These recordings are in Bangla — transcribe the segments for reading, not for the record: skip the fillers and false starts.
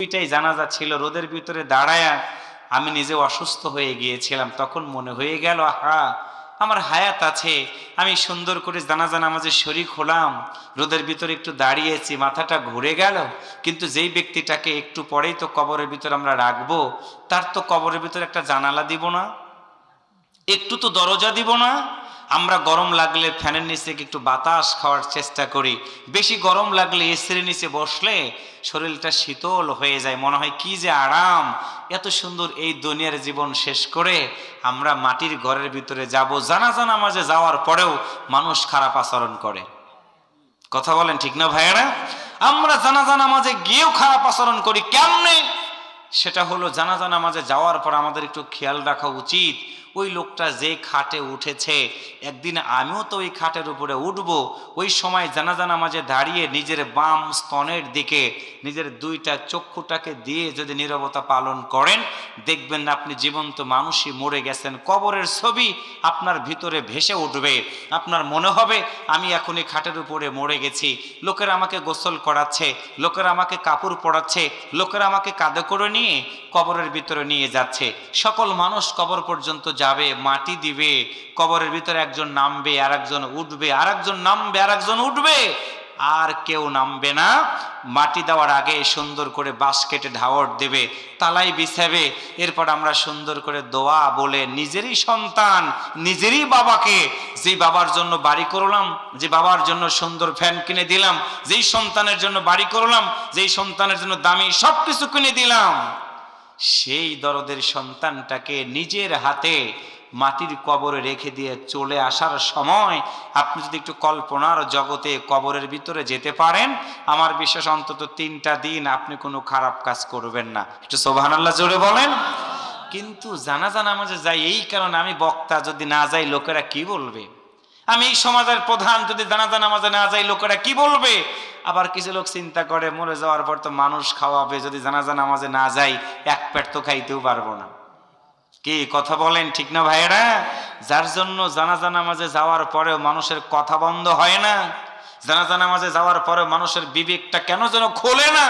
দুইটাই জানাজা ছিল, রোদের ভিতরে দাঁড়ায়া আমি নিজে অসুস্থ হয়ে গিয়েছিলাম। তখন মনে হয়ে গেল, আহা, আমার হায়াত আছে, আমি সুন্দর করে জানাজা নামাজে শরীক হলাম, রোদের ভিতরে একটু দাঁড়িয়েছি, মাথাটা ঘুরে গেল। কিন্তু যেই ব্যক্তিটাকে একটু পরেই তো কবরের ভিতরে আমরা রাখবো, তার তো কবরের ভিতরে একটা জানালা দিব না, একটু তো দরজা দিব না? আমরা গরম লাগলে ফ্যানের নিচে একটু বাতাস খাওয়ার চেষ্টা করি, বেশি গরম লাগলে এসির নিচে বসলে শরীরটা শীতল হয়ে যায়, মনে হয় কি যে আরাম। এত সুন্দর এই দুনিয়ার জীবন শেষ করে আমরা মাটির ঘরের ভিতরে যাব। জানাজা নামাজে যাওয়ার পরেও মানুষ খারাপ আচরণ করে। কথা বলেন ঠিক না ভাইয়েরা? আমরা জানাজা নামাজে গিয়েও খারাপ আচরণ করি। কেমনে? সেটা হলো জানাজা নামাজে যাওয়ার পর আমাদের একটু খেয়াল রাখা উচিত, ওই লোকটা যে খাটে উঠেছে, একদিন আমিও তো ওই খাটের উপরে উঠবো। ওই সময় জানাজা নামাজে দাঁড়িয়ে নিজের বাম স্তনের দিকে নিজের দুইটা চক্ষুটাকে দিয়ে যদি নীরবতা পালন করেন, দেখবেন আপনি জীবন্ত মানুষই মরে গেছেন। কবরের ছবি আপনার ভিতরে ভেসে উঠবে। আপনার মনে হবে আমি এখনই খাটের উপরে মরে গেছি, লোকেরা আমাকে গোসল করাচ্ছে, লোকেরা আমাকে কাপড় পরাচ্ছে, লোকেরা আমাকে কাঁধে করে নিয়ে কবরের ভিতরে নিয়ে যাচ্ছে। সকল মানুষ কবর পর্যন্ত যাবে, মাটি দিবে, কবরের ভিতরে একজন নামবে আর একজন উঠবে, আর একজন নামবে আর একজন উঠবে, আর কেউ নামবে না। মাটি দেওয়ার আগে সুন্দর করে বাঁশ কেটে ঢাওর দেবে, তালাই বিছাবে। এরপর আমরা সুন্দর করে দোয়া বলে নিজেরই সন্তান, নিজেরই বাবাকে, যে বাবার জন্য বাড়ি করলাম, যে বাবার জন্য সুন্দর ফ্যান কিনে দিলাম, যেই সন্তানের জন্য বাড়ি করলাম, যেই সন্তানের জন্য দামি সবকিছু কিনে দিলাম, সেই দরদের সন্তানটাকে নিজের হাতে মাটির কবরে রেখে দিয়ে চলে আসার সময় আপনি যদি একটু কল্পনার জগতে কবরের ভিতরে যেতে পারেন, আমার বিশ্বাস অন্তত 3টা দিন আপনি কোনো খারাপ কাজ করবেন না। একটু সুবহানাল্লাহ জোরে বলেন। কিন্তু জানাজা নামাজে যাই এই কারণে, আমি বক্তা যদি না যাই লোকেরা কি বলবে, আমি এই সমাজের প্রধান যদি জানাজা নামাজে না যাই লোকেরা কি বলবে। আবার কিছু লোক চিন্তা করে মরে যাওয়ার পর তো মানুষ খাওয়াবে, যদি জানাজা নামাজে না যাই এক পেট তো খাইতেও পারবো না। কি কথা বলেন ঠিক না ভাইয়েরা? যার জন্য জানাজা নামাজে যাওয়ার পরেও মানুষের কথা বন্ধ হয় না, জানাজা নামাজে যাওয়ার পরেও মানুষের বিবেকটা কেন যেন খোলে না,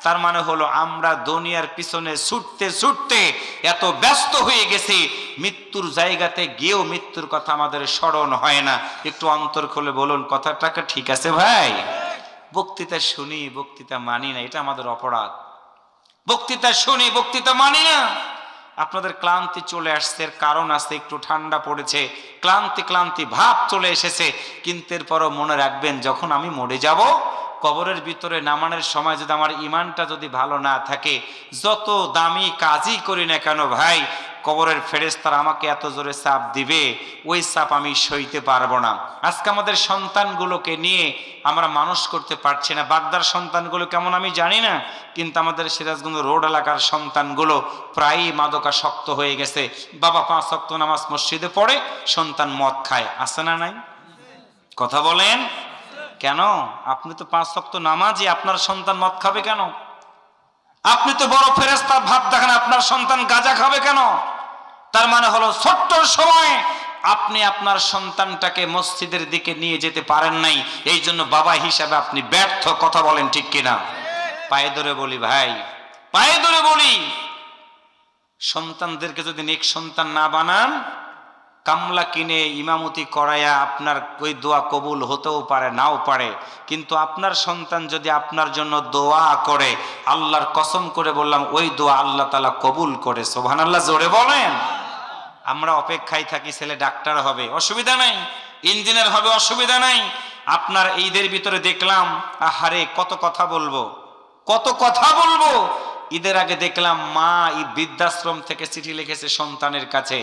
তার মানে হলো আমরা দুনিয়ার পিছনে ছুটতে ছুটতে এত ব্যস্ত হয়ে গেছি, মৃত্যুর জায়গাতে গিয়েও মৃত্যুর কথা আমাদের স্মরণ হয় না। একটু অন্তর খুলে বলুন কথাটাকে ঠিক আছে ভাই? বক্তৃতা শুনি, বক্তৃতা মানি না, এটা আমাদের অপরাধ। বক্তৃতা শুনি, বক্তৃতা মানি না। আপনাদের ক্লান্তি চলে আসছে, কারণ আছে, একটু ঠান্ডা পড়েছে, ক্লান্তি ক্লান্তি ভাব চলে এসেছে। কিন্তু এরপরও মনে রাখবেন, যখন আমি মরে যাব, কবরের ভিতরে নামানোর সময় যদি আমার ইমানটা যদি ভালো না থাকে, যত দামি কাজই করি না কেন ভাই, কবরের ফেরেশতারা আমাকে এত জোরে চাপ দিবে, ওই চাপ আমি সইতে পারবো না। আজকে আমাদের সন্তানগুলোকে নিয়ে আমরা মানুষ করতে পারছি না। বাগদার সন্তানগুলো কেমন আমি জানি না, কিন্তু আমাদের সিরাজগঞ্জ রোড এলাকার সন্তানগুলো প্রায়ই মাদকাসক্ত হয়ে গেছে। বাবা 5 ওয়াক্ত নামাজ মসজিদে পড়ে, সন্তান মদ খায়, আছে না নাই? কথা বলেন। কেন? আপনি তো 5 ওয়াক্ত নামাজি, আপনার সন্তান মদ খাবে কেন? আপনি তো বড় ফেরেশতা, ভাব দেখেন, আপনার সন্তান গাঁজা খাবে কেন? তার মানে হলো ছোট্ট সময় আপনি আপনার সন্তানটাকে মসজিদের দিকে নিয়ে যেতে পারেন নাই, এই জন্য বাবা হিসাবে আপনি ব্যর্থ। কথা বলেন ঠিক কিনা? পায়ে ধরে বলি ভাই, পায়ে ধরে বলি, সন্তানদেরকে যদি নেক সন্তান না বানান, কামলা কিনে ইমামতি করায়া আপনার ওই দোয়া কবুল হতেও পারে, নাও পারে। কিন্তু আপনার সন্তান যদি আপনার জন্য দোয়া করে, আল্লাহর কসম করে বললাম, ওই দোয়া আল্লাহ তাআলা কবুল করে। সুবহানাল্লাহ জোরে বলেন। আমরা অপেক্ষায় থাকি, ছেলে ডাক্তার হবে, অসুবিধা নাই, ইঞ্জিনিয়ার হবে, অসুবিধা নাই। আপনার ঈদের ভিতরে দেখলাম, আহারে কত কথা বলবো, কত কথা বলবো। ঈদের আগে দেখলাম মা বৃদ্ধাশ্রম থেকে চিঠি লিখেছে সন্তানের কাছে।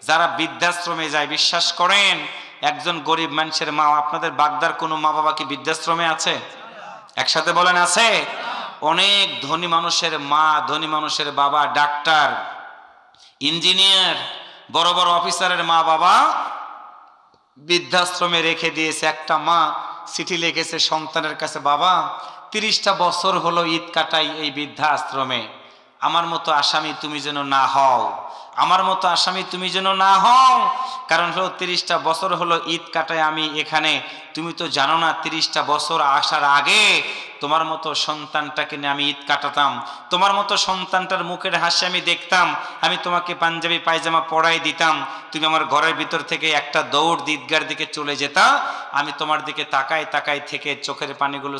যারা বৃদ্ধাশ্রমে যায়, বিশ্বাস করেন, একজন গরিব মানুষের মা, আপনাদের বাগদার কোনো মা বাবা কি বৃদ্ধাশ্রমে আছে? একসাথে বলেন আছে? অনেক ধনী মানুষের মা, ধনী মানুষের বাবা ডাক্তার, ইঞ্জিনিয়ার, বড় বড় অফিসারের মা বাবা বৃদ্ধাশ্রমে রেখে দিয়েছে। একটা মা চিঠি লিখেছে সন্তানের কাছে, বাবা 30টা বছর হলো ঈদ কাটাই এই বৃদ্ধাশ্রমে, আমার মতো আসামি তুমি যেন না হও, আমার মতো আসামি তুমি যেন না হও। কারণ হলো 30টা বছর হলো ঈদ কাটায় আমি এখানে। তুমি তো জানো না 30টা বছর আসার আগে তোমার মতো সন্তানটাকে নিয়ে আমি ঈদ কাটাতাম, তোমার মতো সন্তানটার মুখের হাসি আমি দেখতাম, আমি তোমাকে পাঞ্জাবি পায়জামা পরাই দিতাম, তুমি আমার ঘরের ভিতর থেকে একটা দৌড় ঈদগার দিকে চলে যেতা, আমি তোমার দিকে তাকায় তাকায় থেকে চোখের পানিগুলো